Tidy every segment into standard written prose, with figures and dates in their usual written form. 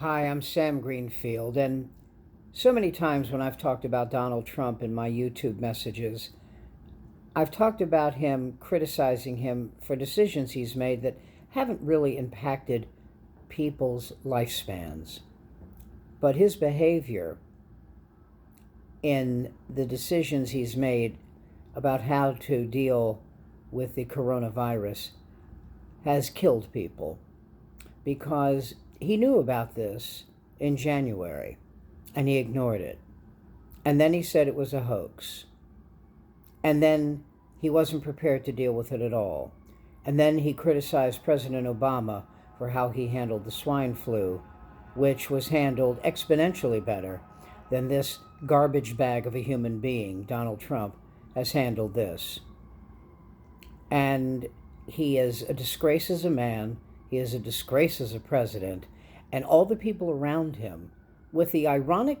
Hi, I'm Sam Greenfield, and so many times when I've talked about Donald Trump in my YouTube messages, I've talked about him criticizing him for decisions he's made that haven't really impacted people's lifespans. But his behavior in the decisions he's made about how to deal with the coronavirus has killed people because he knew about this in January and he ignored it. And then he said it was a hoax. And then he wasn't prepared to deal with it at all. And then he criticized President Obama for how he handled the swine flu, which was handled exponentially better than this garbage bag of a human being, Donald Trump, has handled this. And he is a disgrace as a man. He is a disgrace as a president. And all the people around him, with the ironic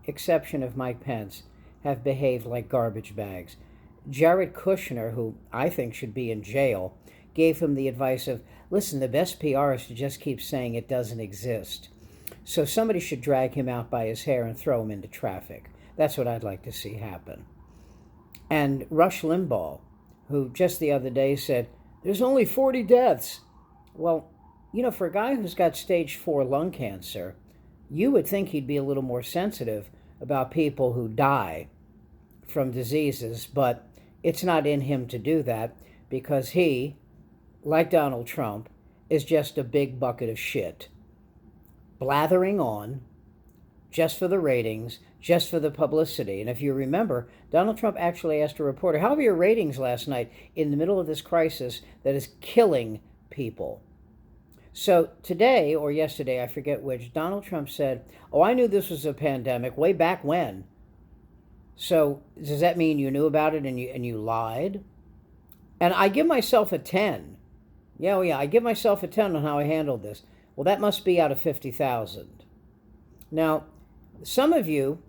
exception of Mike Pence, have behaved like garbage bags. Jared Kushner, who I think should be in jail, gave him the advice of, listen, the best PR is to just keep saying it doesn't exist. So somebody should drag him out by his hair and throw him into traffic. That's what I'd like to see happen. And Rush Limbaugh, who just the other day said, there's only 40 deaths. Well, for a guy who's got stage 4 lung cancer, you would think he'd be a little more sensitive about people who die from diseases, but it's not in him to do that because he, like Donald Trump, is just a big bucket of shit, blathering on just for the ratings, just for the publicity. And if you remember, Donald Trump actually asked a reporter, how were your ratings last night in the middle of this crisis that is killing people? So today, or yesterday, I forget which, Donald Trump said, oh, I knew this was a pandemic way back when. So does that mean you knew about it and you lied? And I give myself a 10. Yeah, I give myself a 10 on how I handled this. Well, that must be out of 50,000. Now, some of you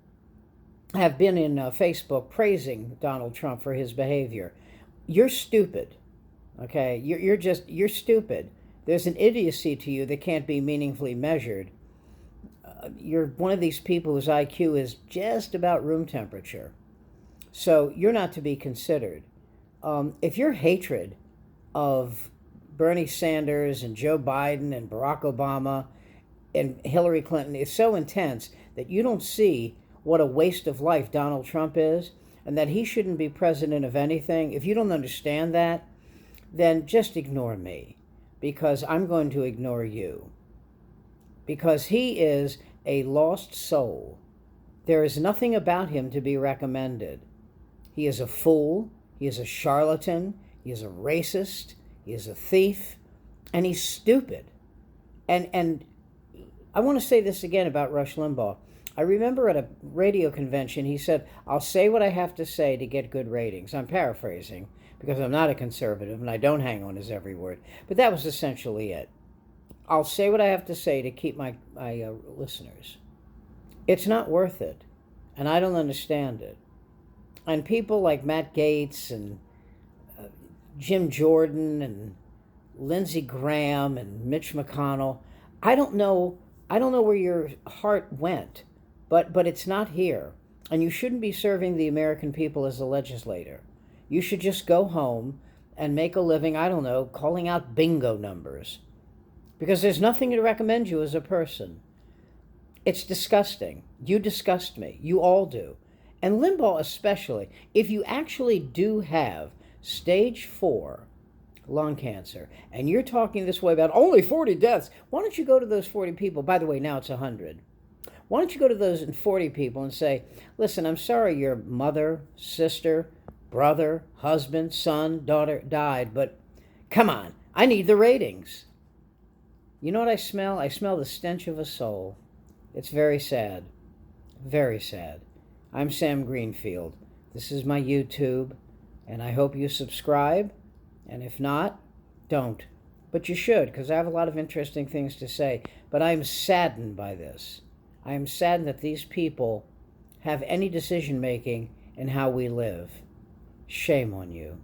have been in Facebook praising Donald Trump for his behavior. You're stupid, okay? You're stupid. There's an idiocy to you that can't be meaningfully measured. You're one of these people whose IQ is just about room temperature. So you're not to be considered. If your hatred of Bernie Sanders and Joe Biden and Barack Obama and Hillary Clinton is so intense that you don't see what a waste of life Donald Trump is and that he shouldn't be president of anything, if you don't understand that, then just ignore me because I'm going to ignore you. Because he is a lost soul. There is nothing about him to be recommended. He is a fool. He is a charlatan. He is a racist. He is a thief. And he's stupid. And I want to say this again about Rush Limbaugh. I remember at a radio convention, he said, I'll say what I have to say to get good ratings. I'm paraphrasing because I'm not a conservative and I don't hang on his every word. But that was essentially it. I'll say what I have to say to keep my listeners. It's not worth it. And I don't understand it. And people like Matt Gaetz and Jim Jordan and Lindsey Graham and Mitch McConnell, I don't know where your heart went, but it's not here. And you shouldn't be serving the American people as a legislator. You should just go home and make a living, calling out bingo numbers. Because there's nothing to recommend you as a person. It's disgusting. You disgust me. You all do. And Limbaugh especially. If you actually do have stage 4 lung cancer, and you're talking this way about only 40 deaths, why don't you go to those 40 people? By the way, now it's 100. Why don't you go to those 40 people and say, listen, I'm sorry your mother, sister, brother, husband, son, daughter died, but come on, I need the ratings. You know what I smell? I smell the stench of a soul. It's very sad. Very sad. I'm Sam Greenfield. This is my YouTube, and I hope you subscribe. And if not, don't. But you should, because I have a lot of interesting things to say. But I'm saddened by this. I am saddened that these people have any decision-making in how we live. Shame on you.